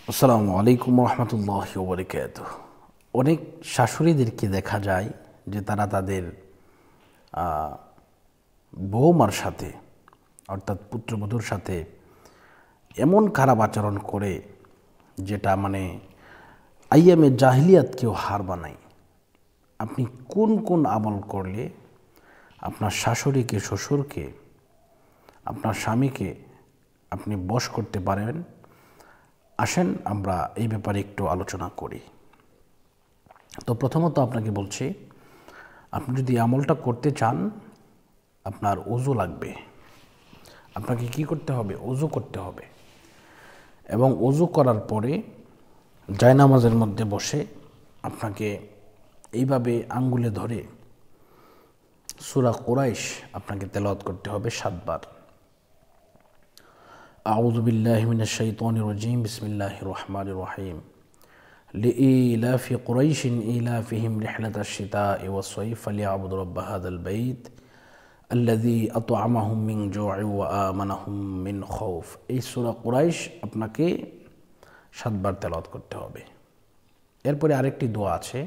আসসালামু আলাইকুম রহমতুল্লাহি ওয়া বারাকাতুহু। অনেক শাশুড়িদেরকে দেখা যায় যে তারা তাদের বৌমার সাথে অর্থাৎ পুত্রবধূর সাথে এমন খারাপ আচরণ করে যেটা আইয়ামে জাহিলিয়াতকেও হার বানায়। আপনি কোন কোন আমল করলে আপনার শাশুড়িকে, শ্বশুরকে, আপনার স্বামীকে আপনি বশ করতে পারেন, আসেন আমরা এই ব্যাপারে একটু আলোচনা করি। তো প্রথমত আপনাকে বলছি, আপনি যদি আমলটা করতে চান আপনার ওযু লাগবে। আপনাকে কি করতে হবে? ওযু করতে হবে। এবং ওযু করার পরে জায়নামাজের মধ্যে বসে আপনাকে এইভাবে আঙ্গুলে ধরে সূরা কুরাইশ আপনাকে তেলাওয়াত করতে হবে 7 বার। আউযু বিল্লাহি মিনাশ শাইতানির রাজিম, বিসমিল্লাহির রহমানির রহিম। লিইলাফি কুরাইশিন ইলাফিহিম রিহলাতাশ শিতা'i ওয়াস সাইফ ফালিয়াবুদু রাব্ব হাযাল বাইত আল্লাযী আত'আমাহুম মিন জু'ইন ওয়া আমানাহুম মিন খাউফ। এই সূরা কুরাইশ আপনাকে 7 বার তেলাওয়াত করতে হবে। এরপরে আরেকটি দোয়া আছে,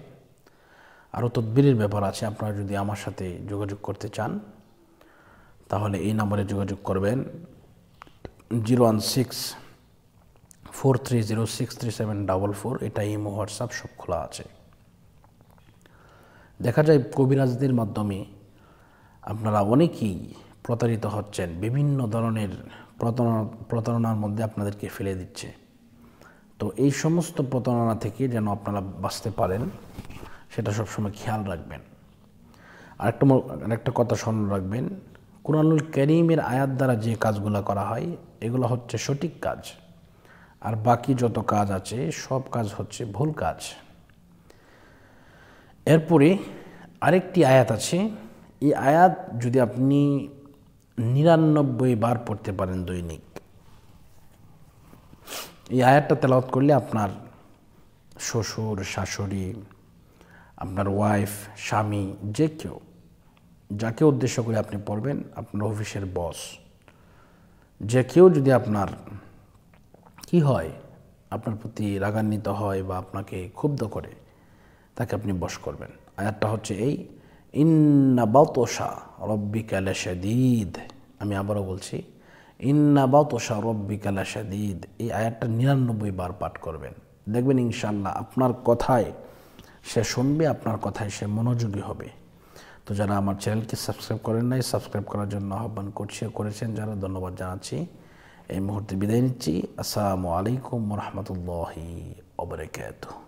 আরও তদবিরের ব্যাপার আছে। আপনারা যদি আমার সাথে যোগাযোগ করতে চান তাহলে এই নম্বরে যোগাযোগ করবেন 016-43063744। এটা ইমো, হোয়াটসঅ্যাপ সব খোলা আছে। দেখা যায় কবিরাজদের মাধ্যমে আপনারা অনেকেই প্রতারিত হচ্ছেন, বিভিন্ন ধরনের প্রতারণার মধ্যে আপনাদেরকে ফেলে দিচ্ছে। তো এই সমস্ত প্রতারণা থেকে যেন আপনারা বাঁচতে পারেন সেটা সবসময় খেয়াল রাখবেন। আরেকটা কথা স্মরণ রাখবেন, কুরআনুল কারীমের আয়াত দ্বারা যে কাজগুলো করা হয় এগুলো হচ্ছে সঠিক কাজ, আর বাকি যত কাজ আছে সব কাজ হচ্ছে ভুল কাজ। এরপরে আরেকটি আয়াত আছে, এই আয়াত যদি আপনি 99 বার পড়তে পারেন দৈনিক, এই আয়াতটা তেলাওয়াত করলে আপনার শ্বশুর, শাশুড়ি, আপনার ওয়াইফ, স্বামী, যে কেউ, যাকে উদ্দেশ্য করে আপনি পড়বেন, আপনার অফিসের বস, যে কেউ যদি আপনার কি হয়, আপনার প্রতি রাগান্বিত হয় বা আপনাকে ক্ষুব্ধ করে, তাকে আপনি বশ করবেন। আয়াতটা হচ্ছে এই, ইন্না বাতশা রব্বিকা লাশাদীদ। আমি আবারও বলছি, ইন্না বাতশা রব্বিকা লাশাদীদ। এই আয়াতটা 99 বার পাঠ করবেন, দেখবেন ইনশাআল্লাহ আপনার কথায় সে শুনবে, আপনার কথায় সে মনোযোগী হবে। তো যারা আমার চ্যানেলকে সাবস্ক্রাইব করেন নাই, সাবস্ক্রাইব করার জন্য আহ্বান করেছেন যারা, ধন্যবাদ জানাচ্ছি। এই মুহূর্তে বিদায় নিচ্ছি। আসসালামু আলাইকুম ওয়া রাহমাতুল্লাহি ওয়া বারাকাতুহু।